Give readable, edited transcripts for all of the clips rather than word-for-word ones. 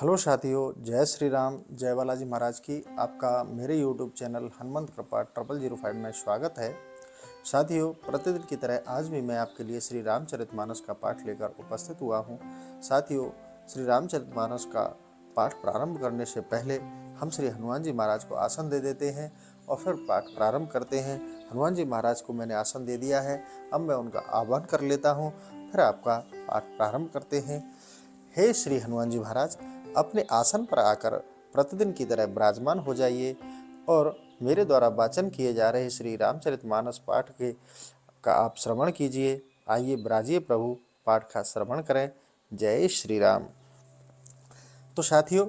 Hello साथियों, जय श्री राम, जय बालाजी महाराज की। आपका मेरे YouTube चैनल हनुमंत कृपा 0005 में स्वागत है। साथियों, प्रतिदिन की तरह आज भी मैं आपके लिए श्री रामचरितमानस का पाठ लेकर उपस्थित हुआ हूँ। साथियों, श्री रामचरितमानस का पाठ प्रारंभ करने से पहले हम श्री हनुमान जी महाराज को आसन दे देते हैं और फिर पाठ प्रारंभ करते हैं। हनुमान जी महाराज को मैंने आसन दे दिया है, अब मैं उनका आह्वान कर लेता हूँ, फिर आपका पाठ प्रारंभ करते हैं। हे श्री हनुमान जी महाराज, अपने आसन पर आकर प्रतिदिन की तरह विराजमान हो जाइए और मेरे द्वारा वाचन किए जा रहे श्री रामचरितमानस पाठ के का आप श्रवण कीजिए। आइए विराजिए प्रभु, पाठ का श्रवण करें। जय श्री राम। तो साथियों,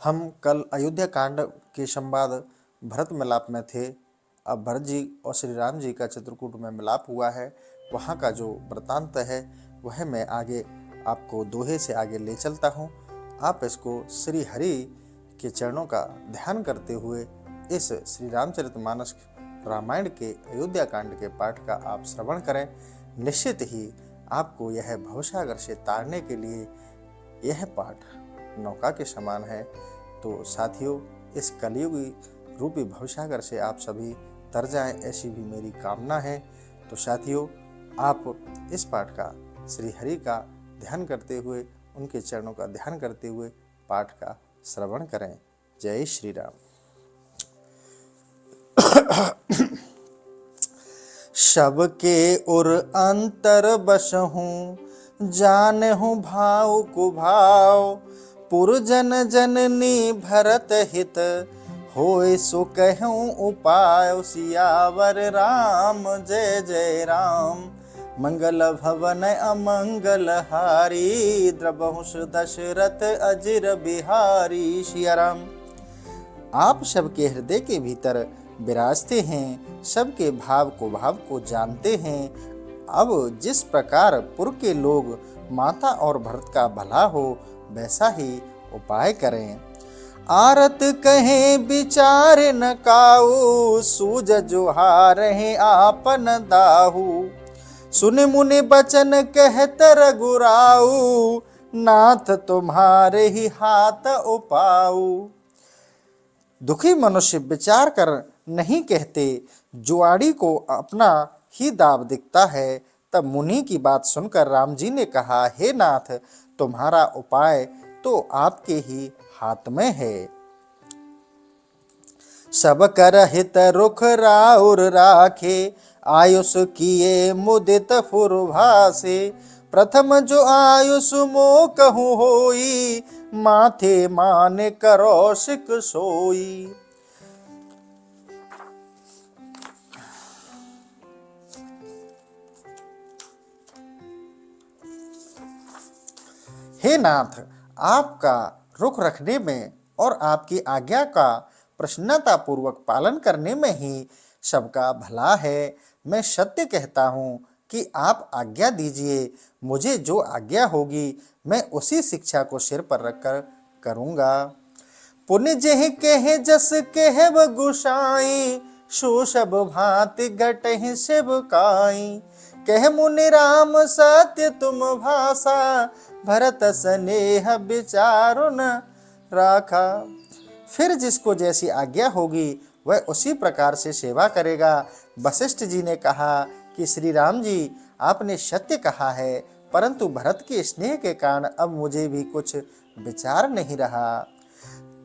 हम कल अयोध्या कांड के संवाद भरत मिलाप में थे। अब भरत जी और श्री राम जी का चित्रकूट में मिलाप हुआ है, वहाँ का जो वृतांत है वह मैं आगे आपको दोहे से आगे ले चलता हूँ। आप इसको श्री हरि के चरणों का ध्यान करते हुए इस श्री रामचरितमानस रामायण के अयोध्या कांड के पाठ का आप श्रवण करें। निश्चित ही आपको यह भवसागर से तारने के लिए यह पाठ नौका के समान है। तो साथियों, इस कलियुगी रूपी भवसागर से आप सभी तर जाएं, ऐसी भी मेरी कामना है। तो साथियों, आप इस पाठ का श्री हरि का ध्यान करते हुए, उनके चरणों का ध्यान करते हुए पाठ का श्रवण करें। जय श्री राम। सबके उर अंतर बसहूँ, जानहूँ भाव कुभाव। पुरजन जननी भरत हित, होय सो कहूँ उपाय। सियावर राम जय जय राम, मंगल भवन अमंगल हारी। द्रबहुष दशरथ अजिर बिहारी। सिया राम। आप सबके हृदय के भीतर विराजते हैं, सबके भाव को जानते हैं। अब जिस प्रकार पुर के लोग माता और भरत का भला हो, वैसा ही उपाय करें। आरत कहे विचार न काऊ, सूज जोहार है आपन दाहू। सुन मुनि बचन कहत रघुराऊ, नाथ तुम्हारे ही हाथ उपाऊ। दुखी मनुष्य विचार कर नहीं कहते, जुआड़ी को अपना ही दाव दिखता है। तब मुनि की बात सुनकर राम जी ने कहा, हे नाथ, तुम्हारा उपाय तो आपके ही हाथ में है। सब कर हित रुख राउर राखे, आयुष किए मुदित फुरभासे। प्रथम जो आयुष मो कहूँ होई, माथे मान करोशिक सोई। हे नाथ, आपका रुख रखने में और आपकी आज्ञा का प्रसन्नता पूर्वक पालन करने में ही सबका भला है। मैं सत्य कहता हूँ कि आप आज्ञा दीजिए। मुझे जो आज्ञा होगी मैं उसी शिक्षा को सिर पर रखकर करूँगा। पुण्य जेह कहे जस कहब गुसाई, सो सब भांति घटहि शिव काई। कह मुनि राम सत्य तुम भाषा, भरत स्नेह विचारो न राखा। फिर जिसको जैसी आज्ञा होगी वह उसी प्रकार से सेवा करेगा। वशिष्ठ जी ने कहा कि श्री राम जी, आपने सत्य कहा है, परंतु भरत के स्नेह के कारण अब मुझे भी कुछ विचार नहीं रहा।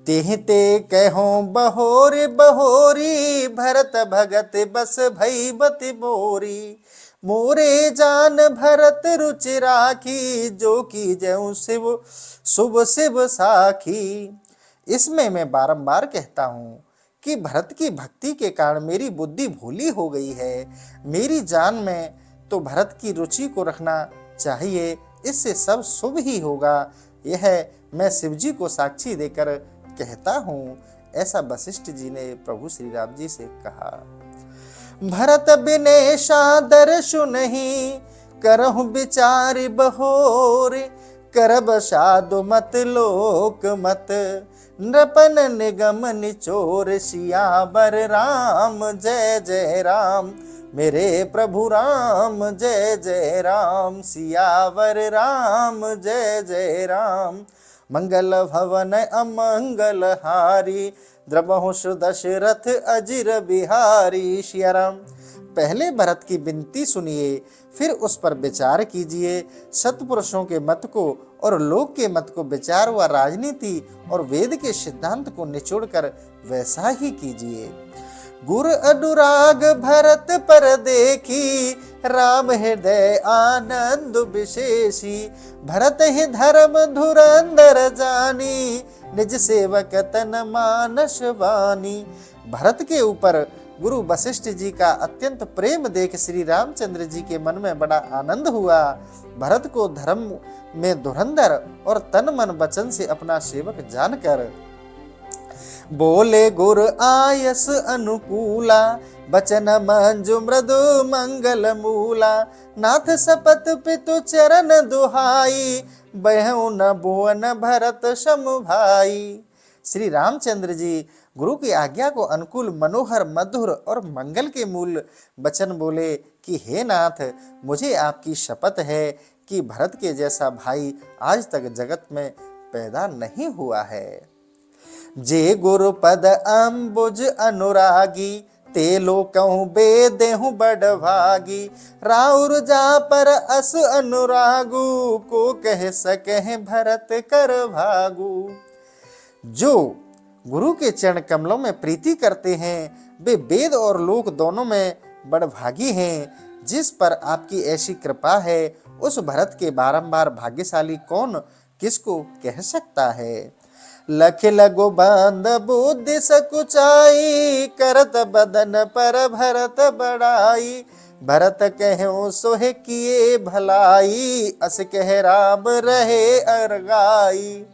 तेहि ते कहो बहोरी बहोरी, भरत भगत बस भई बति बोरी। मोरे जान भरत रुचि राखी, जो की जय शिव शुभ शिव साखी। इसमें मैं बारंबार कहता हूँ कि भरत की भक्ति के कारण मेरी बुद्धि भूली हो गई है। मेरी जान में तो भरत की रुचि को रखना चाहिए, इससे सब शुभ ही होगा। यह मैं शिवजी को साक्षी देकर कहता हूँ। ऐसा वशिष्ठ जी ने प्रभु श्री राम जी से कहा। भरत बिने सादर सुनहि, करहु विचार बहोर। करब साधु मत लोक मत, नृपन निगम निचोर। सियावर राम जय जय राम, मेरे प्रभु राम जय जय राम, सियावर राम जय जय राम। मंगल भवन अमंगल हारी, द्रबहु दशरथ अजिर बिहारी। सिया राम। पहले भरत की विनती सुनिए, फिर उस पर विचार कीजिए। सत्पुरुषों के मत को और लोक के मत को विचार व राजनीति और वेद के सिद्धांत को निचोड़कर वैसा ही कीजिए। गुर अनुराग भरत पर देखी, राम हृदय आनंद विशेषी। भरत ही धर्म धुरंधर जानी, निज सेवक तन मानस वानी। भरत के ऊपर गुरु वशिष्ठ जी का अत्यंत प्रेम देख श्री रामचंद्र जी के मन में बड़ा आनंद हुआ। भरत को धर्म में धुरंधर और तन मन वचन से अपना सेवक जानकर बोले गुर आयस अनुकूला, बचन मंजु मृदु मंगल मूला। नाथ सपत पितु चरण दुहाई, बहु न भुवन भरत समु भाई। श्री रामचंद्र जी गुरु की आज्ञा को अनुकूल मनोहर मधुर और मंगल के मूल वचन बोले कि हे नाथ, मुझे आपकी शपथ है कि भरत के जैसा भाई आज तक जगत में पैदा नहीं हुआ है। जे गुरु पद अम्बुज अनुरागी, ते लोकहु बेदेहु बड़भागी। राउर जा पर अस अनुरागु, को कह सके भरत कर भागु। जो गुरु के चरण कमलों में प्रीति करते हैं, वे वेद और लोक दोनों में बड़भागी हैं। जिस पर आपकी ऐसी कृपा है, उस भरत के बारंबार भाग्यशाली कौन किसको कह सकता है। लख लगो बंद बुद्धि सकुचाई, करत बदन पर भरत बड़ाई। भरत कहूँ सोहे किए भलाई, अस कह राम रहे अरगाई।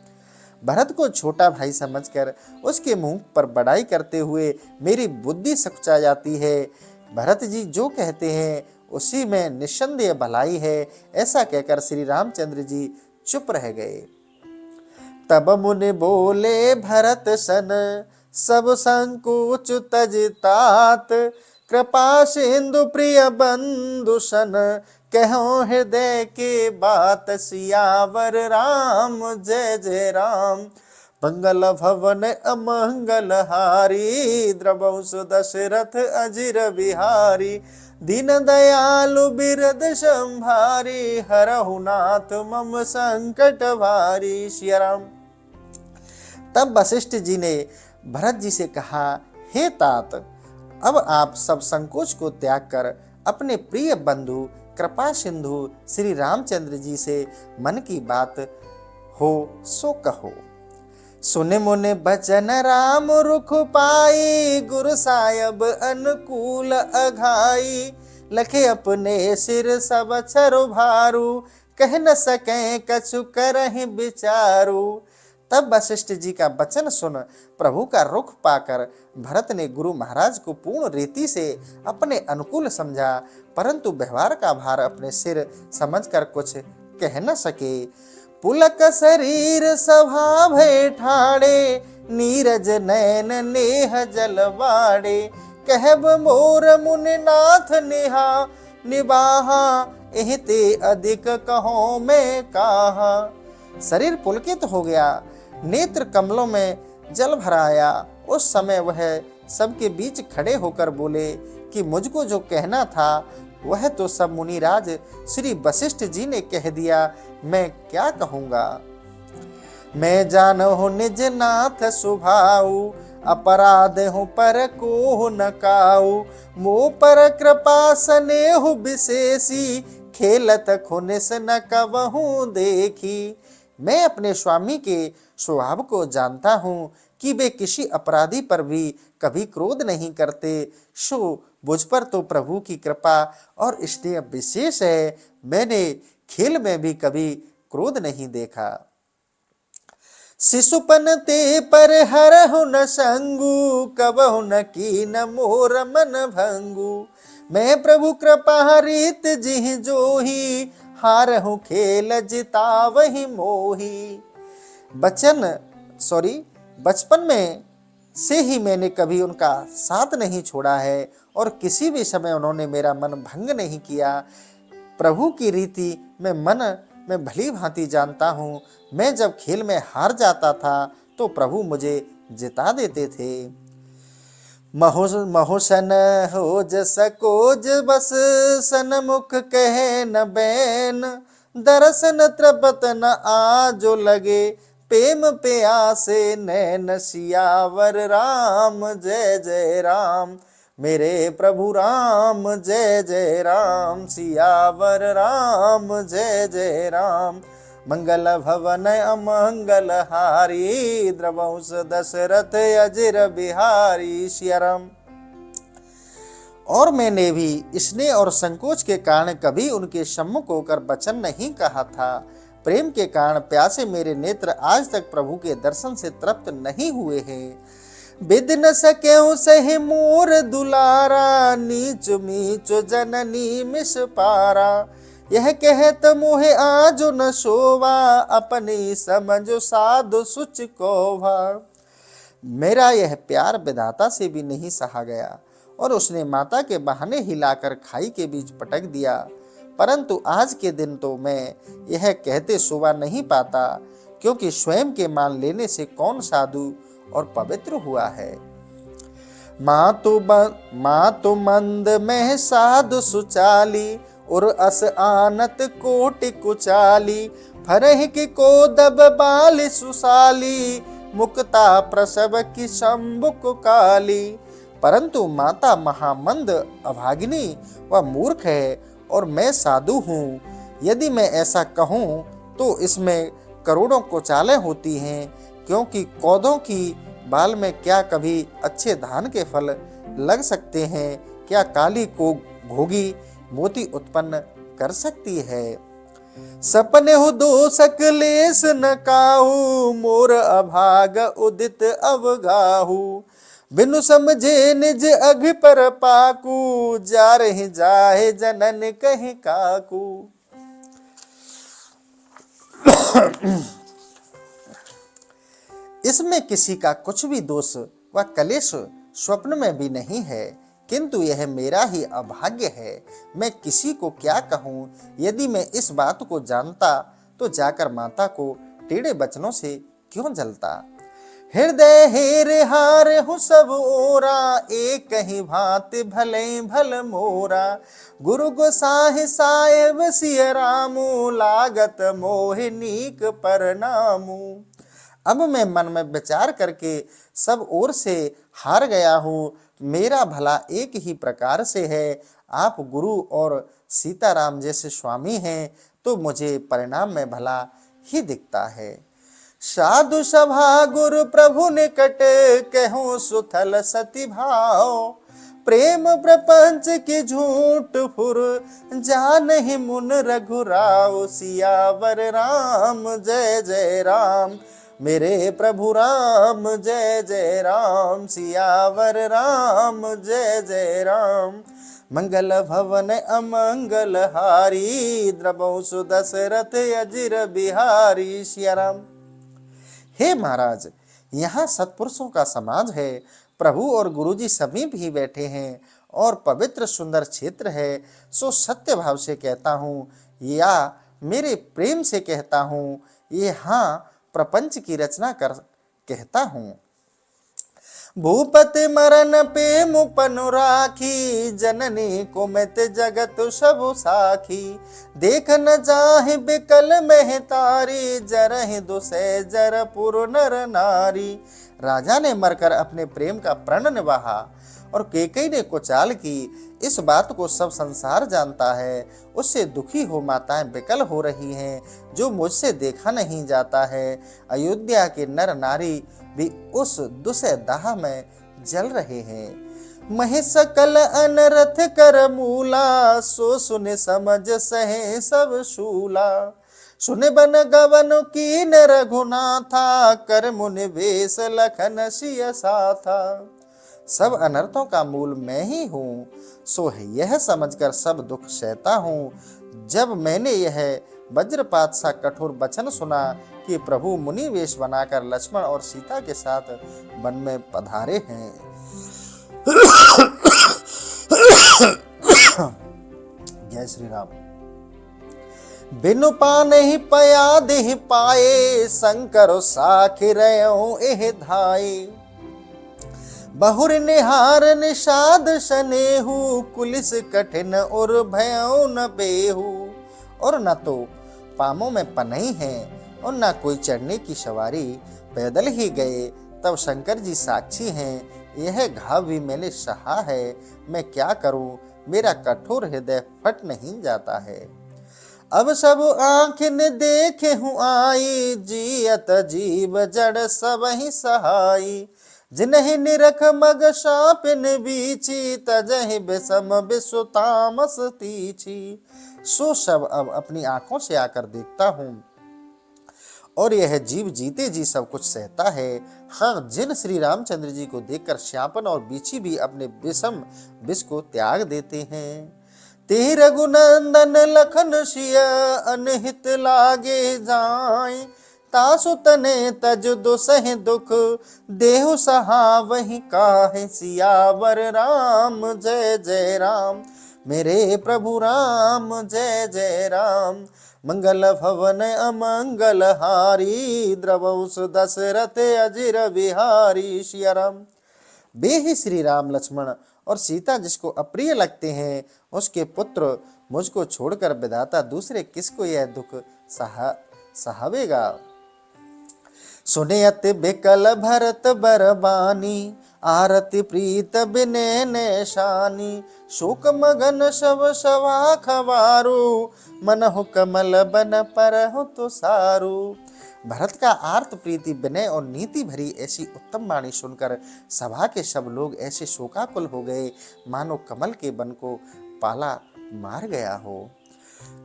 भरत को छोटा भाई समझकर उसके मुंह पर बड़ाई करते हुए मेरी बुद्धि सकुचा जाती है। भरत जी जो कहते हैं उसी में निस्संदेह भलाई है, ऐसा कहकर श्री रामचंद्र जी चुप रह गए। तब मुनि बोले भरत सन, सब संकोच तज तात। कृपा सिंधु प्रिय बंधु सन, कहो हृदय के बात। सियावर राम जय जय राम, मंगल भवन अमंगल हारी। द्रबहु दशरथ अजिर बिहारी। दीन दयालु बिरद संभारी, हरहु नाथ मम संकट भारी। सिया राम। तब वशिष्ठ जी ने भरत जी से कहा, हे तात, अब आप सब संकोच को त्याग कर अपने प्रिय बंधु कृपा सिंधु श्री रामचंद्र जी से मन की बात हो सो कहो। सुने मुने बचन राम रुख पाई, गुरु सायब अनुकूल अघाई। लखे अपने सिर सब छरु भारू, कह न सके कछु करहि विचारू। तब वशिष्ठ जी का वचन सुन प्रभु का रुख पाकर भरत ने गुरु महाराज को पूर्ण रीति से अपने अनुकूल समझा, परंतु व्यवहार का भार अपने सिर समझकर कुछ कह न सके। पुलक शरीर सभा भय ठाड़े, नीरज नयन नेह जलवाड़े। कहब मोर मुनि नाथ निहा, निबाहा एहते अधिक कहो मैं काहा। शरीर पुलकित हो गया, नेत्र कमलों में जल भराया। उस समय वह सबके बीच खड़े होकर बोले कि मुझको जो कहना था वह तो सब मुनिराज श्री वशिष्ठ जी ने कह दिया, मैं क्या कहूँगा। मैं जानहु निज नाथ सुभाऊ, अपराध हूँ पर को न काऊ। मोह पर कृपा स्नेहु विशेषी, खेलत खुनिस न कबहू देखी। मैं अपने स्वामी के स्वभाव को जानता हूँ कि वे किसी अपराधी पर भी कभी क्रोध नहीं करते। सो मुझ पर तो प्रभु की कृपा और स्नेह विशेष है, मैंने खेल में भी कभी क्रोध नहीं देखा। शिशुपन ते पर हरहु न संगु, कबहु न कीन मोर मन भंगु। मैं प्रभु कृपा रीत जिहि जोही, हारहु खेल जितावहि मोही। बचपन में से ही मैंने कभी उनका साथ नहीं छोड़ा है और किसी भी समय उन्होंने मेरा मन भंग नहीं किया। प्रभु की रीति मैं मन में भली भांति जानता हूँ। मैं जब खेल में हार जाता था तो प्रभु मुझे जिता देते थे। महुसन हो सकोज बस सनमुख कहे न बैन, दरसन त्रपत न आजो लगे, प्रेम प्यासे नैन सियावर राम जय जय राम। मेरे प्रभु राम जय जय राम, सियावर राम जय जय राम। मंगल भवन अमंगल हारी, द्रवंश दशरथ अजिर बिहारी सियाराम। और मैंने भी स्नेह और संकोच के कारण कभी उनके सम्मुख होकर वचन नहीं कहा था। प्रेम के कारण प्यासे मेरे नेत्र आज तक प्रभु के दर्शन से तृप्त नहीं हुए हैं। बिद न सके सहे मोर दुलारा, नीच मीच जननी मिस पारा। यह कहत मोहे आज न शोभा, अपनी समझ साधु सुच कोभा। मेरा यह प्यार विधाता से भी नहीं सहा गया और उसने माता के बहाने हिलाकर खाई के बीच पटक दिया। परंतु आज के दिन तो मैं यह कहते शोभा नहीं पाता, क्योंकि स्वयं के मान लेने से कौन साधु और पवित्र हुआ है। माँ तो मंद में साधु सुचाली, और अस आनत कोटि कुचाली। फरह की को दब बाल सुसाली, मुक्ता प्रसव की शंभुक काली। परंतु माता महामंद अभागिनी व मूर्ख है और मैं साधु हूँ। यदि मैं ऐसा कहूँ तो इसमें करोड़ों कुचालें होती हैं, क्योंकि कौधों की बाल में क्या कभी अच्छे धान के फल लग सकते हैं? क्या काली को घोगी मोती उत्पन्न कर सकती है? सपने हो दो सकलेस न काहू, मोर अभाग उदित अवगाहू। बिनु समझे निज अघ पर पाकू, जा रही जाहे जनन कहीं काकू। इसमें किसी का कुछ भी दोष व कलेश स्वप्न में भी नहीं है, किंतु यह मेरा ही अभाग्य है। मैं किसी को क्या कहूँ? यदि मैं इस बात को जानता तो जाकर माता को टेढ़े बचनों से क्यों जलता। हृदय हेर हार हूँ सब ओरा, एक ही भांति भले भल मोरा। गुरु गोसाहि साहेब सिय रामू, लागत मोहिनीक परनामू। अब मैं मन में विचार करके सब ओर से हार गया हूँ। मेरा भला एक ही प्रकार से है। आप गुरु और सीताराम जैसे स्वामी हैं तो मुझे परिणाम में भला ही दिखता है। साधु सभा गुरु प्रभु निकट, कहूँ सुथल सती भाव। प्रेम प्रपंच की झूठ फुर, जान ही मुन रघुराव। सियावर राम जय जय राम, मेरे प्रभु राम जय जय राम। सियावर राम जय जय राम। मंगल भवन अमंगल हारी, द्रवंश दशरथ अजिर बिहारी सियाराम। हे महाराज, यहाँ सत्पुरुषों का समाज है। प्रभु और गुरुजी समीप ही बैठे हैं और पवित्र सुंदर क्षेत्र है। सो सत्य भाव से कहता हूँ या मेरे प्रेम से कहता हूँ, ये हाँ प्रपंच की रचना कर कहता हूँ। भूपति मरण पे मुपनु राखी, जननी कुमित जगत सब साखी। देख न जाहि बिकल में तारी, जरहि दुसै जरपुर नर नारी। राजा ने मरकर अपने प्रेम का प्रण निभाया और कैकेयी ने कुचाल की। इस बात को सब संसार जानता है। उससे दुखी हो माताएं विकल हो रही हैं, जो मुझसे देखा नहीं जाता है। अयोध्या के नर नारी भी उस दुसह दाह में जल रहे हैं। महि सकल अनरथ कर मूला, सो सुने समझ सहे सब शूला। सुने बन गवन की रघुनाथा, कर मुनि वेश लखन सिय साथा। सब अनर्थों का मूल मैं ही हूँ, सो यह समझकर सब दुख सहता हूँ। जब मैंने यह वज्रपात सा कठोर वचन सुना कि प्रभु मुनि वेश बनाकर लक्ष्मण और सीता के साथ वन में पधारे हैं, जय श्री राम। बिनु पाने ही पया देह पाए, शंकर साखी रहो एह धाये। बहुर निहार निषाद शनेहु, कुलिस कठिन और भयों न बेहू। और न तो पामों में पनई है और न कोई चढ़ने की सवारी, पैदल ही गए तब शंकर जी साक्षी हैं। यह घाव भी मैंने सहा है, मैं क्या करूं, मेरा कठोर हृदय फट नहीं जाता है। अब सब आँख ने देखे हूँ आई, जियत जीव जड़ सब ही सहाई। जिन्हि निरख मग शापिन बीची, तजहि बिषम विश्व तामस तीछी। सो सब अब अपनी आंखों से आकर देखता हूँ, और यह जीव जीते जी सब कुछ सहता है। हाँ, जिन श्री रामचंद्र जी को देखकर श्यापन और बीछी भी अपने विषम विष को त्याग देते हैं। ते रघुनंदन लखन सिया, अनहित लागे जाए। तासु तने तज दुसह दुख, देहु सहावहि काहे। सियावर राम जय जय राम, मेरे प्रभु राम जय जय राम। मंगल भवन अमंगल हारी, द्रवउस दशरथ अजिर बिहारी। सिया राम। वे ही श्री राम, लक्ष्मण और सीता जिसको अप्रिय लगते हैं, उसके पुत्र मुझको छोड़कर विधाता दूसरे किसको यह दुख सहावेगा। सुनियत बिकल भरत बरबानी, आरती प्रीत बिने नेशानी। शोक मगन शव सवा खवारू, मनहु कमल बन परहु तुसारू। भरत का आर्त प्रीति विनय और नीति भरी ऐसी उत्तम वाणी सुनकर सभा के सब लोग ऐसे शोकाकुल हो गए, मानो कमल के बन को पाला मार गया हो।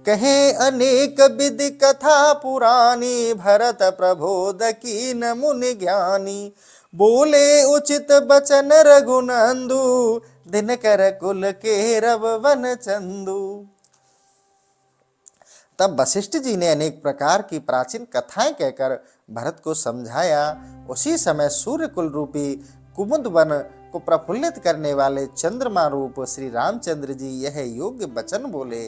कहे अनेक विधि कथा पुरानी, भरत प्रबोध कीन मुनि ज्ञानी। बोले उचित बचन रघुनंदु, दिनकर कुल के रव वन चंदु। तब वशिष्ठ जी ने अनेक प्रकार की प्राचीन कथाएं कहकर भरत को समझाया। उसी समय सूर्य कुल रूपी कुमुद वन को प्रफुल्लित करने वाले चंद्रमा रूप श्री रामचंद्र जी यह योग्य वचन बोले।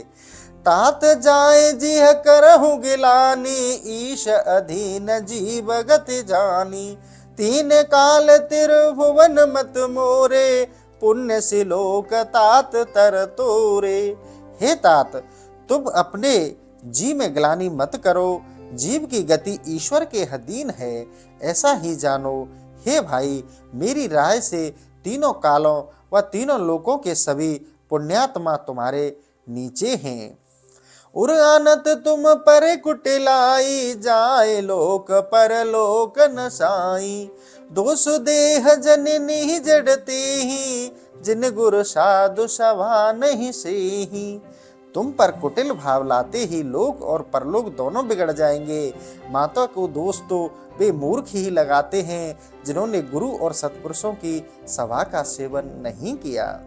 तात जाए जिह करहु गिलानी, ईश अधीन जीव गति जानी। तीन काल तिरुभुवन मत मोरे, पुण्य सिलोक तात तर तोरे। हे तात, तुम अपने जी में ग्लानि मत करो, जीव की गति ईश्वर के अधीन है, ऐसा ही जानो। हे भाई, मेरी राय से तीनों कालों व तीनों लोकों के सभी पुण्यात्मा तुम्हारे नीचे हैं। उर आनत तुम पर कुटिलाई, जाए लोक पर लोक नसाई। दोष देह जननी जड़ते ही, जिन गुरु साधु सभा नहीं सेही। तुम पर कुटिल भाव लाते ही लोक और परलोक दोनों बिगड़ जाएंगे। माता को दोष तो वे मूर्ख ही लगाते हैं, जिन्होंने गुरु और सत्पुरुषों की सभा का सेवन नहीं किया।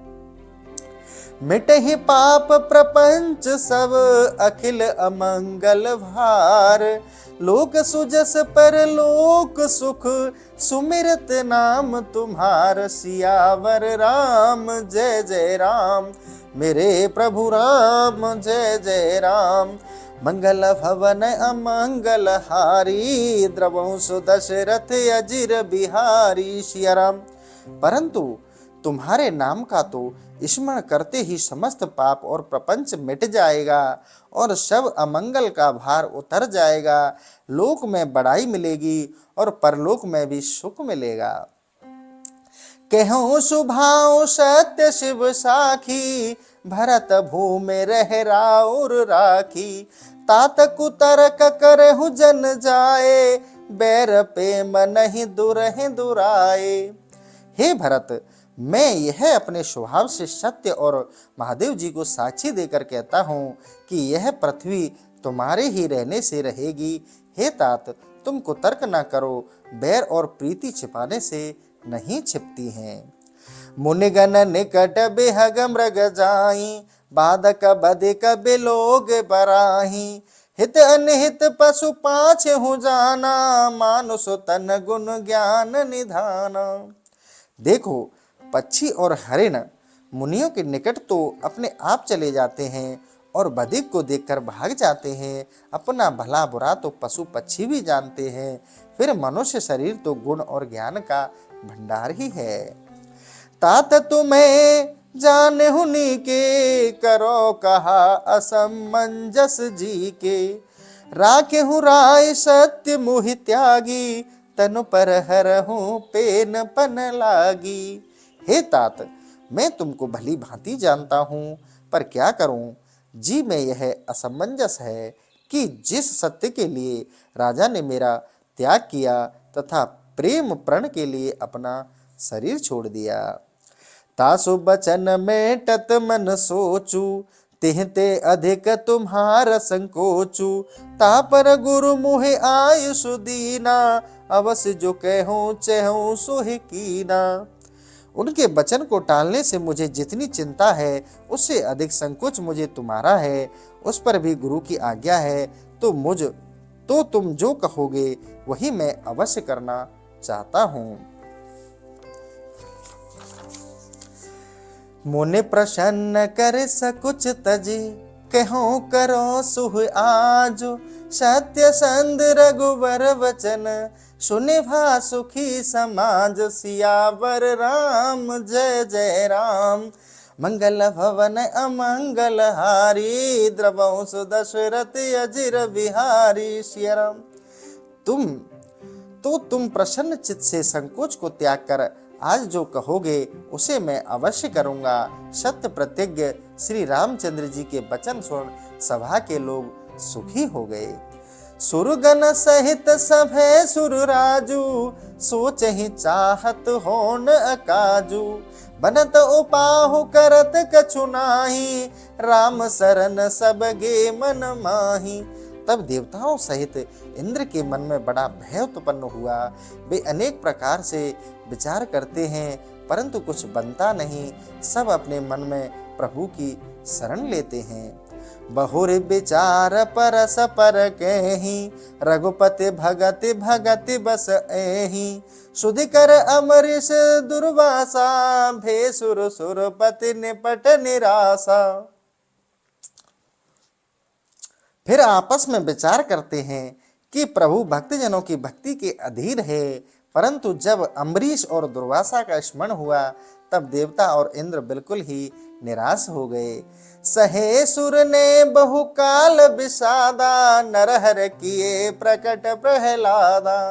मिटहि पाप प्रपंच सब, अखिल अमंगल भार। लोक सुजस पर लोक सुख, सुमिरत नाम तुम्हार। सियावर राम जय जय राम, मेरे प्रभु राम जय जय राम। मंगल भवन अमंगल हारी, द्रवंश दशरथ अजिर बिहारी। सिया राम। परंतु तुम्हारे नाम का तो स्मरण करते ही समस्त पाप और प्रपंच मिट जाएगा और सब अमंगल का भार उतर जाएगा। लोक में बड़ाई मिलेगी और परलोक में भी सुख मिलेगा। कहूँ सुभाव सत्य शिव साखी, भरत भूमि रह राउर राखी। तात कुतरक करहु जन जाए, बैर प्रेम नहीं दुरहि दुराए। हे भरत, मैं यह अपने स्वभाव से सत्य और महादेव जी को साक्षी देकर कहता हूँ कि यह पृथ्वी तुम्हारे ही रहने से रहेगी। हे तात, तुम कुतर्क न करो, बैर और प्रीति छिपाने से नहीं छिपती हैं। मुनिगण निकट बेहग मृग जाई, बाधक बधिक बिलोग बराही। हित अनहित पशु पाछ हूँ जाना, मानुष तन गुण ज्ञान निधाना। देखो, पक्षी और हरिण मुनियों के निकट तो अपने आप चले जाते हैं और बधिक को देखकर भाग जाते हैं। अपना भला बुरा तो पशु पक्षी भी जानते हैं, फिर मनुष्य शरीर तो गुण और ज्ञान का भंडार ही है। तात तुम्हें जान हुनी के, करो कहा असमंजस जी के। राखे हूँ राय सत्य मुहि त्यागी, तनु पर हरहूं पेन पन लागी। हे तात, मैं तुमको भली भांति जानता हूँ, पर क्या करूं, जी में यह असमंजस है कि जिस सत्य के लिए राजा ने मेरा त्याग किया तथा प्रेम प्रण के लिए अपना शरीर छोड़ दिया। तासु बचन में टत मन सोचू, तिहते अधिक तुम्हार संकोचू। तापर गुरु मुहे आयुष दीना, अवश्य जो कहूँ चहूँ सोहि कीना। उनके वचन को टालने से मुझे जितनी चिंता है, उससे अधिक संकोच मुझे तुम्हारा है। उस पर भी गुरु की आज्ञा है, तो तुम जो कहोगे वही मैं अवश्य करना चाहता हूँ। मुनि प्रसन्न कर सकुच तजी, कहो करो सुह आजो। सत्य संद रघुवर वचन, सुनि भा सुखी समाज। सियावर राम जय जय राम, मंगल भवन अमंगल हारी। द्रवंश दशरथ अजिर बिहारी। सिया राम, तुम प्रसन्न चित्त से संकोच को त्याग कर आज जो कहोगे उसे मैं अवश्य करूंगा। सत्य प्रतिज्ञ श्री रामचंद्र जी के वचन सुन सभा के लोग सुखी हो गए। सुरगन सहित सभे सुर राजू, सोच ही चाहत होन अकाजू। बनत उपाहु करत कछु नाही, राम शरण सब गे मन माही। तब देवताओं सहित इंद्र के मन में बड़ा भय उत्पन्न हुआ। वे अनेक प्रकार से विचार करते हैं, परंतु कुछ बनता नहीं। सब अपने मन में प्रभु की शरण लेते हैं। बहुर विचार परस पर कहि, रघुपति भगति भगति बस एहि। सुधि कर अमरीश दुर्वासा, भेसुर सुरपति निपट निराशा। फिर आपस में विचार करते हैं कि प्रभु भक्तजनों की भक्ति के अधीर है। परंतु जब अम्बरीश और दुर्वासा का स्मरण हुआ, तब देवता और इंद्र बिल्कुल ही निराश हो गए। सहे सुर ने बहुकाल विषादा, नरहर किए प्रकट प्रहलादा।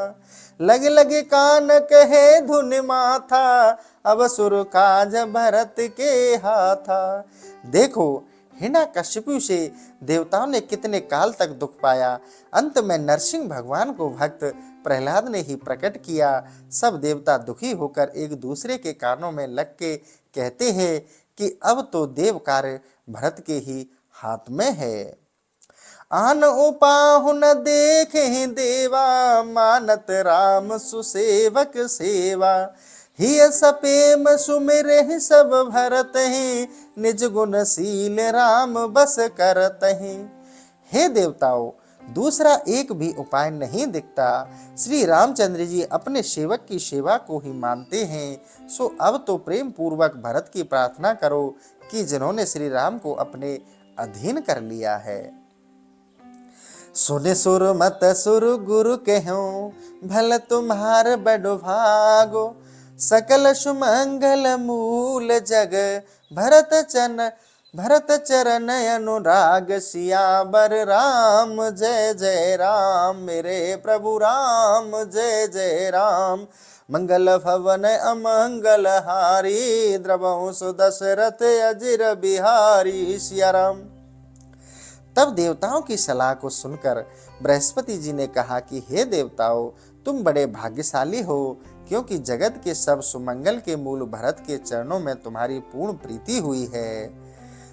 लग लग कान कहे धुन माथा, अब सुर काज भरत के हाथा। देखो, हिरण्यकशिपु से देवताओं ने कितने काल तक दुख पाया। अंत में नरसिंह भगवान को भक्त प्रहलाद ने ही प्रकट किया। सब देवता दुखी होकर एक दूसरे के कानों में लग के कहते हैं कि अब तो देव कार्य भरत के ही हाथ में है। आन उपाहु न देखे देवा, मानत राम सुसेवक सेवा। हिय सपेम सुमिरे सब भरत हैं, निज गुणशील राम बस करत हैं। हे देवताओं, दूसरा एक भी उपाय नहीं दिखता। श्री रामचंद्र जी अपने सेवक की सेवा को ही मानते हैं। सो अब तो प्रेम पूर्वक भरत की प्रार्थना करो कि जिन्होंने श्री राम को अपने अधीन कर लिया है। सुने सुर मत सुर गुरु कहो, भल तुम्हार बड़ भागो। सकल सुमंगल मूल जग, भरत चरण अनुराग। सियावर राम जय जय राम, मेरे प्रभु राम जय जय राम। मंगल भवन अमंगल हारी, द्रवंश दशरथ अजिर बिहारी। सिया राम। तब देवताओं की सलाह को सुनकर बृहस्पति जी ने कहा कि हे देवताओं, तुम बड़े भाग्यशाली हो, क्योंकि जगत के सब सुमंगल के मूल भरत के चरणों में तुम्हारी पूर्ण प्रीति हुई है।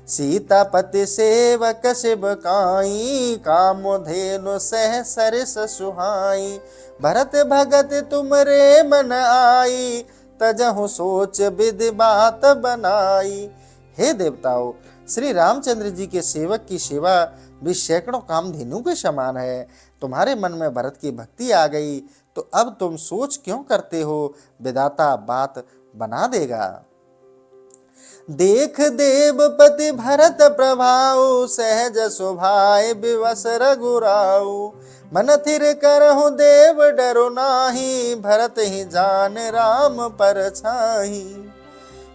सीतापति सेवक शिवकाई, कामधेनु सह सरिस सुहाई। भरत भगत तुमरे मन आई, तजहु सोच विधि बात बनाई। हे देवताओं, श्री रामचंद्र जी के सेवक की सेवा भी सैकड़ों कामधेनु के समान है। तुम्हारे मन में भरत की भक्ति आ गई, तो अब तुम सोच क्यों करते हो, विधाता बात बना देगा। देख देवपति भरत प्रभाऊ, सहज स्वभाव विवश रघुराऊ। मन थिर करहु देव डरो नाही, भरत ही जान राम पर छाही।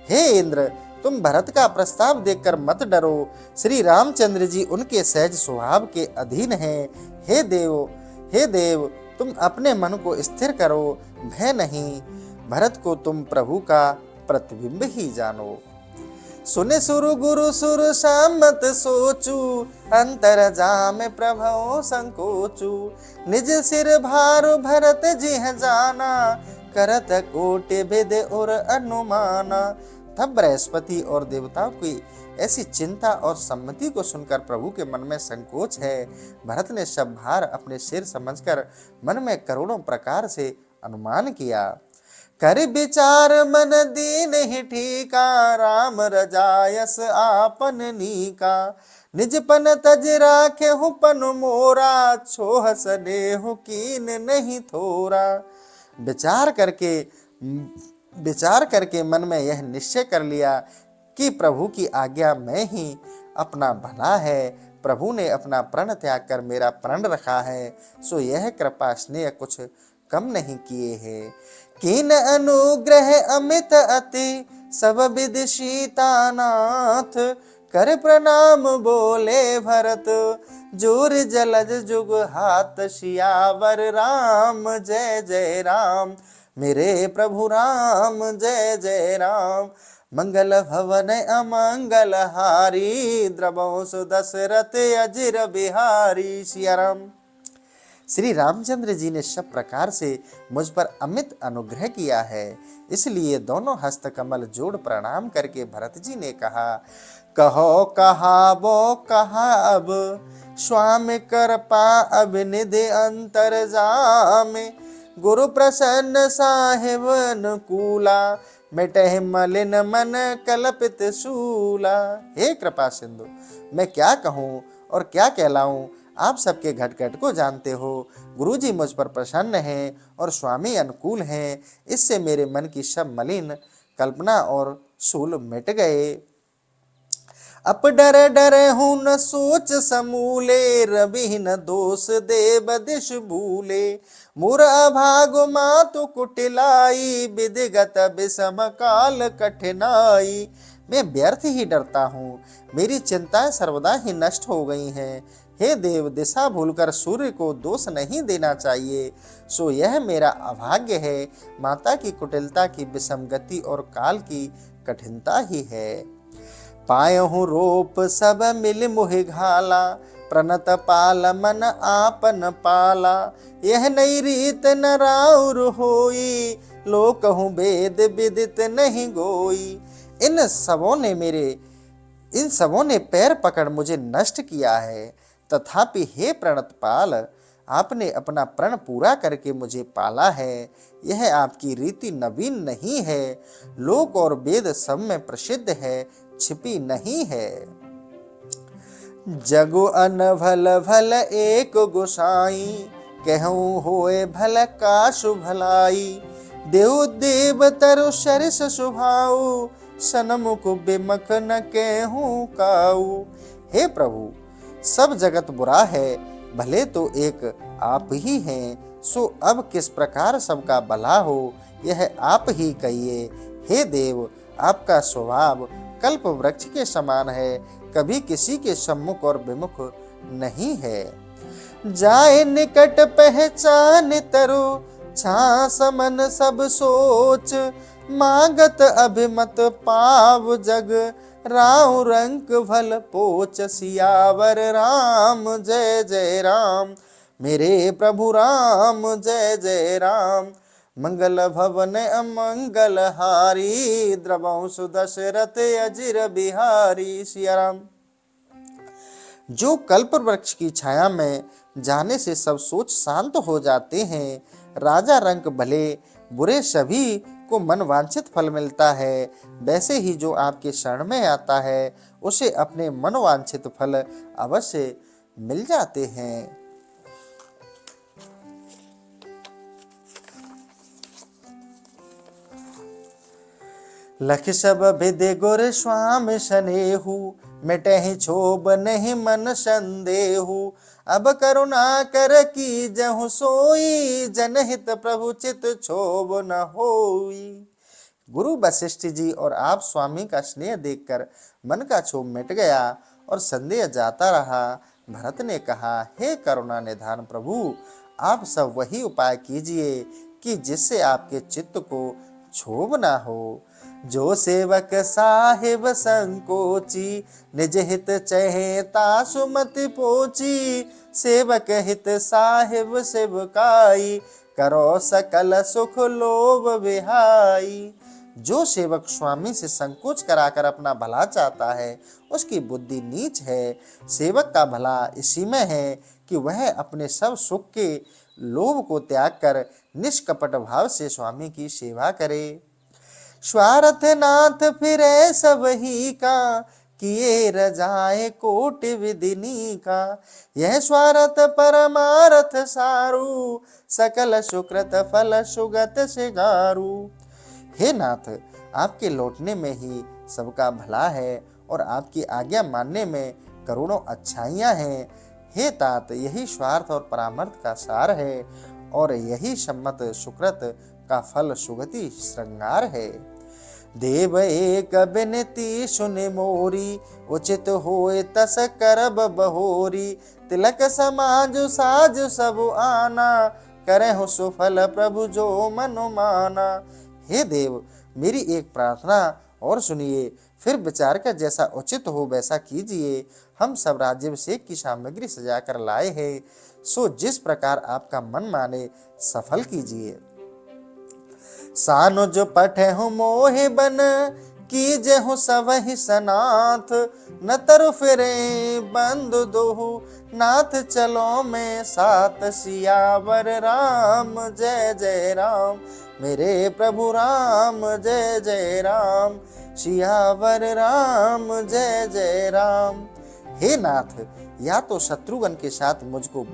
हे इंद्र, तुम भरत का प्रस्ताव देखकर मत डरो। श्री रामचंद्र जी उनके सहज स्वभाव के अधीन हैं। हे देव, तुम अपने मन को स्थिर करो, भय नहीं। भरत को तुम प्रभु का प्रतिबिंब ही जानो। सुने सुरु गुरु सुर सामत सोचू, अंतर जाम प्रभो संकोचू। निज सिर भार भरत जिह जाना, करत कोटि विद और अनुमाना। तब बृहस्पति और देवताओं की ऐसी चिंता और सम्मति को सुनकर प्रभु के मन में संकोच है। भरत ने सब भार अपने सिर समझकर मन में करोड़ों प्रकार से अनुमान किया। कर विचार मन दीन ही ठीका, राम रजायस आपन नीका। निजपन तज राखे हुपन मोरा, छोह स्नेह कीन नहीं थोरा। विचार करके मन में यह निश्चय कर लिया कि प्रभु की आज्ञा में ही अपना भला है। प्रभु ने अपना प्रण त्याग कर मेरा प्रण रखा है, सो यह कृपा स्नेह कुछ कम नहीं किए हैं। कीन अनुग्रह अमित अति, सब विधि सीतानाथ। कर प्रणाम बोले भरत, जोर जलज जुग हाथ। सियावर राम जय जय राम, मेरे प्रभु राम जय जय राम। मंगल भवन अमंगल हारी, द्रवंश दशरथ अजिर बिहारी। सिया राम। श्री रामचंद्र जी ने सब प्रकार से मुझ पर अमित अनुग्रह किया है, इसलिए दोनों हस्त कमल जोड़ प्रणाम करके भरत जी ने कहा, कहो कहा वो कहा अब, स्वामी कृपा अभिनिधि अंतर जामे। गुरु प्रसन्न साहिब अनुकूला, मिटहि मलिन मन कल्पित शूला। हे कृपा सिंधु, मैं क्या कहूँ और क्या कहलाऊं, आप सबके घट घट को जानते हो। गुरुजी मुझ पर प्रसन्न हैं और स्वामी अनुकूल हैं, इससे मेरे मन की सब मलिन कल्पना और शूल मिट गए। अप डर डर हूं न सोच समूले, रवि न दोष देव दिश भूले। मुर अभाग मातु कुटिलाई, विधिगत विषम काल कठिनाई। मैं व्यर्थ ही डरता हूँ, मेरी चिंताएं सर्वदा ही नष्ट हो गई हैं। हे देव, दिशा भूलकर सूर्य को दोष नहीं देना चाहिए, सो यह मेरा अभाग्य है। माता की कुटिलता की विषमगति और काल की कठिनता ही है। पायहु रोप सब मिल मुहि घाला, प्रणत पाल मन आपन पाला। यह नई रीत न राउर होई, लोकहु वेद विदित नहीं गोई। इन सबों ने पैर पकड़ मुझे नष्ट किया है, तथापि हे प्रणतपाल, आपने अपना प्रण पूरा करके मुझे पाला है। यह आपकी रीति नवीन नहीं है, लोक और वेद सब में प्रसिद्ध है, छिपी नहीं है। जगु अन भल भल एक गोसाई, कहूँ होए भल काशु भलाई। देव देव तरु सरिस सुभाऊ, सनमुख बिमख न कहूँ काऊ। हे प्रभु, सब जगत बुरा है, भले तो एक आप ही हैं, सो अब किस प्रकार सबका भला हो, यह आप ही कहिए। हे देव, आपका स्वभाव कल्प वृक्ष के समान है, कभी किसी के सम्मुख और विमुख नहीं है। जाए निकट पहचान तरु, छा समन सब सोच। मांगत अभिमत पाव जग, राव रंक भल पोच। सियावर राम जय जय राम, मेरे प्रभु राम जय जय राम। मंगल भवन अमंगल हारी, द्रवंश दशरथ अजिर बिहारी। सिया राम। जो कल्प वृक्ष की छाया में जाने से सब सोच शांत हो जाते हैं, राजा रंक भले बुरे सभी को मन वांछित फल मिलता है, वैसे ही जो आपके शरण में आता है उसे अपने मन वांछित फल अवश्य मिल जाते हैं। लख सब विदि गुर स्वामी सनेहु, मिटहि क्षोभ नहीं मन संदेहु। अब करुणा कर की जहु सोई, जनहित प्रभु चित क्षोभ न होई। गुरु वशिष्ठ जी और आप स्वामी का स्नेह देखकर मन का क्षोभ मिट गया और संदेह जाता रहा। भरत ने कहा, हे करुणा निधान प्रभु, आप सब वही उपाय कीजिए कि जिससे आपके चित्त को क्षोभ ना हो। जो सेवक साहिब संकोची, निज हित चहेता सुमति पोची। सेवक हित साहिब सेवकाई, करो सकल सुख लोभ विहाई। जो सेवक स्वामी से संकोच कराकर अपना भला चाहता है, उसकी बुद्धि नीच है। सेवक का भला इसी में है कि वह अपने सब सुख के लोभ को त्याग कर निष्कपट भाव से स्वामी की सेवा करे। स्वार्थ नाथ फिरे सब ही का, किए रजाए कोटि विधिनी का। यह स्वार्थ परमार्थ सारू, सकल सुकृत फल सुगत सिगारू। हे नाथ, आपके लौटने में ही सबका भला है और आपकी आज्ञा मानने में करोड़ों अच्छाइयां हैं। हे तात, यही स्वार्थ और परामर्थ का सार है और यही सम्मत सुकृत का फल सुगति श्रृंगार है। देव एक बिनती सुनि मोरी, उचित होए तस करब बहोरी। तिलक समाज साज सब आना, करहु सुफल प्रभु जो मनु माना। हे देव, मेरी एक प्रार्थना और सुनिए, फिर विचार कर जैसा उचित हो वैसा कीजिए। हम सब राज्याभिषेक की सामग्री सजा कर लाए हैं, सो जिस प्रकार आपका मन माने सफल कीजिए। सानुज पठहु मोहि बन, कीजहु सबहि सनाथ। न तरु फिरे बंधु दोहु, नाथ चलो में साथ। सियावर राम जय जय राम, मेरे प्रभु राम जय जय राम। सियावर राम जय जय राम। हे नाथ, या तो शत्रुघ्न के साथ मुझको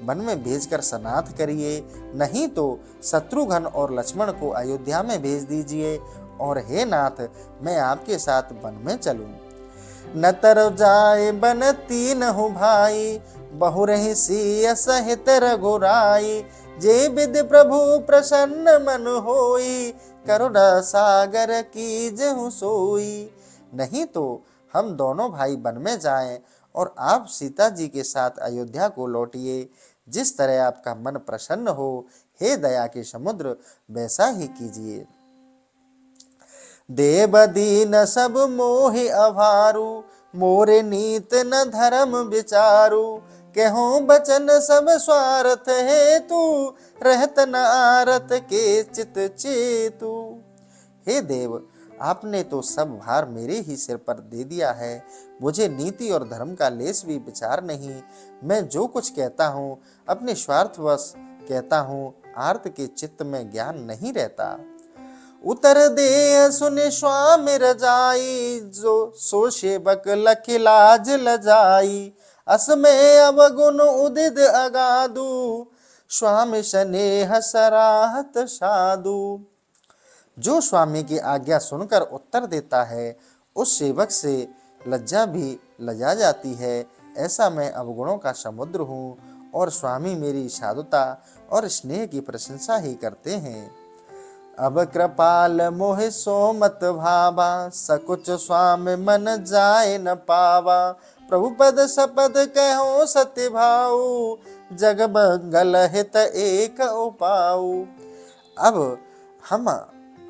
वन में भेजकर सनाथ करिए, नहीं तो शत्रुघ्न और लक्ष्मण को अयोध्या में भेज दीजिए। और हे नाथ, मैं आपके साथ वन में चलूं। न तर जाए बन तीनहु भाई, बहुरहि सिय सहित रघुराई। जे विधि प्रभु प्रसन्न मन होई, करुणा सागर कीजहु सोई। नहीं तो हम दोनों भाई वन में जाएं और आप सीता जी के साथ अयोध्या को लौटिए। जिस तरह आपका मन प्रसन्न हो, हे दया के समुद्र, वैसा ही कीजिए। देव दीन सब मोहि अभारू, मोरे नीत न धर्म विचारू। कहूँ बचन सब स्वार्थ हेतु, रहत न आरत के चित चेतु। हे देव, आपने तो सब भार मेरे ही सिर पर दे दिया है। मुझे नीति और धर्म का लेस भी विचार नहीं। मैं जो कुछ कहता हूँ अपने स्वार्थवश कहता हूँ, आर्त के चित्त में ज्ञान नहीं रहता। उतर दे सुनि स्वामी रजाई, जो सो सेवक लखि लाज लजाई। असमय अवगुण उदित अगाधु, स्वामी स्नेह सराहत साधु। जो स्वामी की आज्ञा सुनकर उत्तर देता है, उस सेवक से लज्जा भी लजा जाती है। ऐसा मैं अवगुणों का समुद्र हूँ और स्वामी मेरी साधुता और स्नेह की प्रशंसा ही करते हैं। अब कृपाल मोह सो मत भावा, सकुच स्वामी मन जाए न पावा। प्रभु पद सपद कहो सत्य भाऊ, जग मंगल हित एक उपाऊ। अब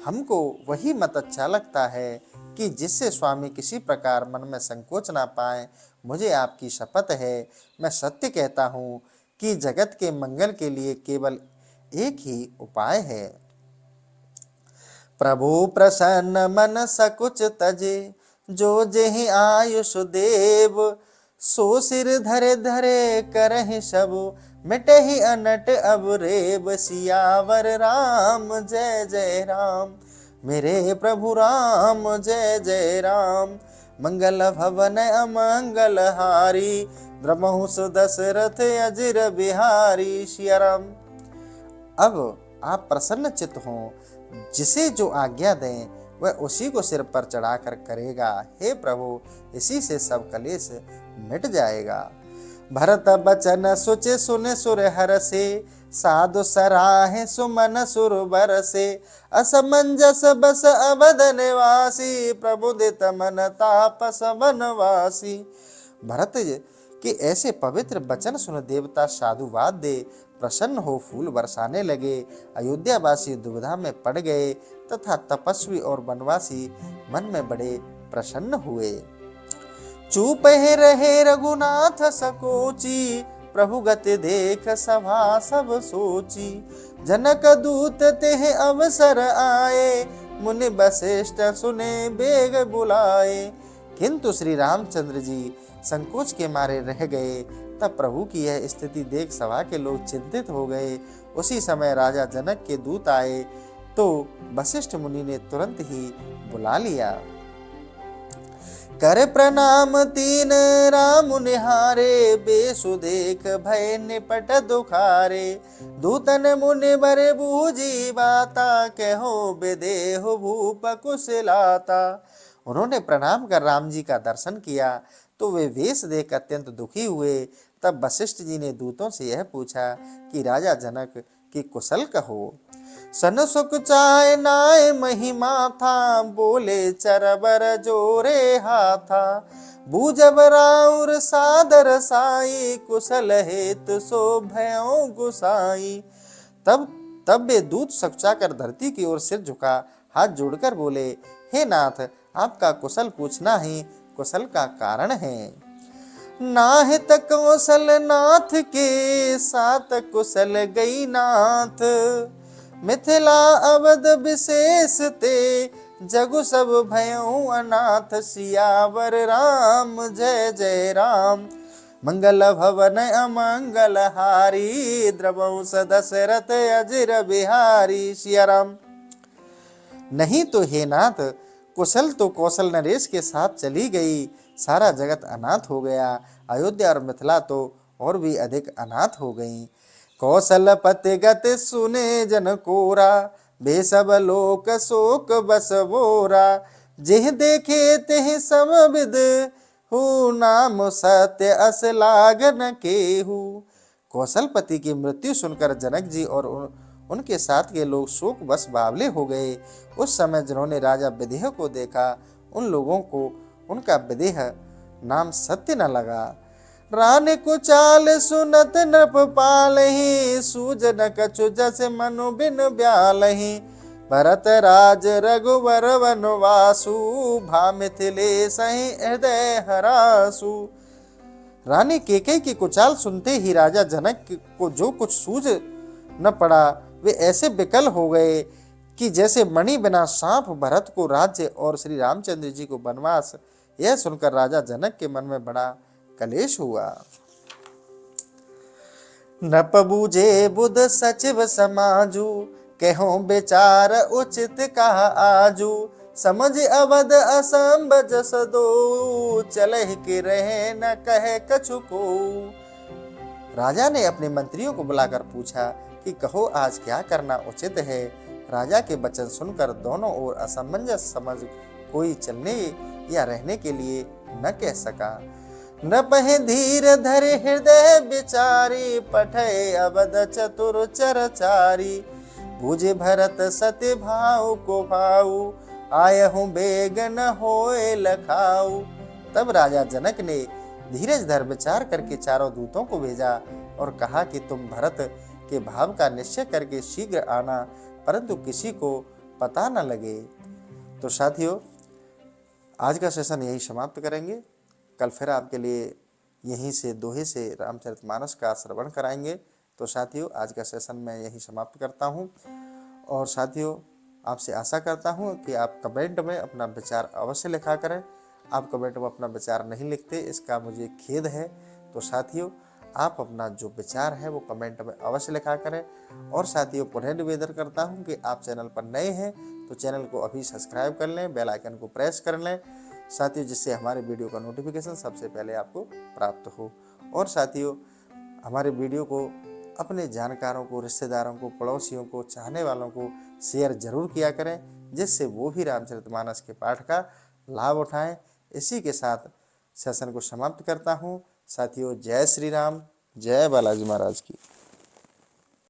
हमको वही मत अच्छा लगता है कि जिससे स्वामी किसी प्रकार मन में संकोच ना पाए। मुझे आपकी शपथ है, मैं सत्य कहता हूँ कि जगत के मंगल के लिए केवल एक ही उपाय है। प्रभु प्रसन्न मन सकुच तजे, जो जेहि आयुष देव। सो सिर धरे धरे करहि सब, मिटहि अनट अब रेब। सियावर राम जय जय राम, मेरे प्रभु राम जय जय राम। मंगल भवन अमंगल हारी, द्रमहु दशरथ अजिर बिहारी। सिया राम। अब आप प्रसन्न चित्त हों, जिसे जो आज्ञा दें वह उसी को सिर पर चढ़ाकर करेगा। हे प्रभु, इसी से सब कलेश मिट जाएगा। भरत बचन सुचि सुन सुर हरसे, साधु सराहे सुमन सुर बरसे। असमंजस बस अवध निवासी, प्रबुदित मन तापस वनवासी। भरत के ऐसे पवित्र वचन सुन देवता साधुवाद दे प्रसन्न हो फूल बरसाने लगे। अयोध्यावासी दुविधा में पड़ गए तथा तपस्वी और वनवासी मन में बड़े प्रसन्न हुए। चुप ही रहे रघुनाथ सकोची, प्रभु गति देख सभा सब सोची। जनक दूत तेह अवसर आए, मुनि वशिष्ठ सुने बेग बुलाए। किंतु श्री रामचंद्र जी संकोच के मारे रह गए। तब प्रभु की यह स्थिति देख सभा के लोग चिंतित हो गए। उसी समय राजा जनक के दूत आए तो वशिष्ठ मुनि ने तुरंत ही बुला लिया। कर प्रणाम तीन राम निहारे, बेसु देख भय निपट दुखारे। दूतन मुनि बर बूझी बाता, कहो विदेहु भूप कुशलाता। उन्होंने प्रणाम कर राम जी का दर्शन किया तो वे वेश देख अत्यंत दुखी हुए। तब वशिष्ठ जी ने दूतों से यह पूछा कि राजा जनक की कुशल कहो। सन सुख चाय नाय महिमा था, बोले चरबर जोरे हाथा। बूझब राउर सादर साई, कुशल हेतु सो भयो गुसाई। तब वे दूत सकचाकर धरती की ओर सिर झुका हाथ जोड़कर बोले, हे नाथ, आपका कुशल पूछना ही कुशल का कारण है। नाहित कौशल नाथ के साथ, कुशल गई नाथ। मिथिला अवध विशेष ते, जगु सब भयउ अनाथ। सियावर राम जय जय राम, मंगल भवन अमंगल हारी। द्रवंश दशरथ अजिर बिहारी। सिया राम। नहीं तो हे नाथ, कुशल तो कौशल नरेश के साथ चली गई, सारा जगत अनाथ हो गया। अयोध्या और मिथिला तो और भी अधिक अनाथ हो गई। कौशल पति गत सुने जन कोरा, बेसब लोक शोक बस बोरा। जिह देखे तिह समविद, हु नाम सत्य अस लाग न केहू। कौशलपति की मृत्यु सुनकर जनक जी और उनके साथ के लोग शोक बस बावले हो गए। उस समय जिन्होंने राजा विदेह को देखा, उन लोगों को उनका विदेह नाम सत्य न लगा। रान को चाल सुनत नृप पालहि, सूजन कछु जस मनु बिन ब्यालहि। भरत राज रघुवर वनवासु, भा मिथिलेश हृदय हरासु। रानी केकई की कुचाल सुनते ही राजा जनक को जो कुछ सूझ न पड़ा, वे ऐसे विकल हो गए कि जैसे मणि बिना सांप। भरत को राज्य और श्री रामचंद्र जी को वनवास, यह सुनकर राजा जनक के मन में बड़ा कलेश हुआ। नप बूझे बुध सचिव समाजू, कहो विचार उचित कहा आजू। समझ अवध असंभ जस दो, चलहि के रहे न कहे कछु को। राजा ने अपने मंत्रियों को बुलाकर पूछा कि कहो आज क्या करना उचित है। राजा के वचन सुनकर दोनों ओर असमंजस समझ कोई चलने या रहने के लिए न कह सका। नपहि धीर धरे हृदय विचारी, पठय अवध चतुर चरचारी। बूझे भरत सत्य भाव को भाऊ, आयहु बेग न होए लखाऊ। तब राजा जनक ने धीरज धर विचार करके चारों दूतों को भेजा और कहा कि तुम भरत के भाव का निश्चय करके शीघ्र आना, परंतु किसी को पता न लगे। तो साथियों, आज का सेशन यही समाप्त करेंगे। कल फिर आपके लिए यहीं से दोहे से रामचरितमानस का श्रवण कराएंगे। तो साथियों, आज का सेशन मैं यहीं समाप्त करता हूं और साथियों, आपसे आशा करता हूं कि आप कमेंट में अपना विचार अवश्य लिखा करें। आप कमेंट में अपना विचार नहीं लिखते, इसका मुझे खेद है। तो साथियों, आप अपना जो विचार है वो कमेंट में अवश्य लिखा करें। और साथियों, पुनः निवेदन करता हूं कि आप चैनल पर नए हैं तो चैनल को अभी सब्सक्राइब कर लें, बेल आइकन को प्रेस कर लें साथियों, जिससे हमारे वीडियो का नोटिफिकेशन सबसे पहले आपको प्राप्त हो। और साथियों, हमारे वीडियो को अपने जानकारों को, रिश्तेदारों को, पड़ोसियों को, चाहने वालों को शेयर जरूर किया करें, जिससे वो भी रामचरितमानस के पाठ का लाभ उठाएं। इसी के साथ सेशन को समाप्त करता हूँ। साथियों, जय श्री राम, जय बालाजी महाराज की।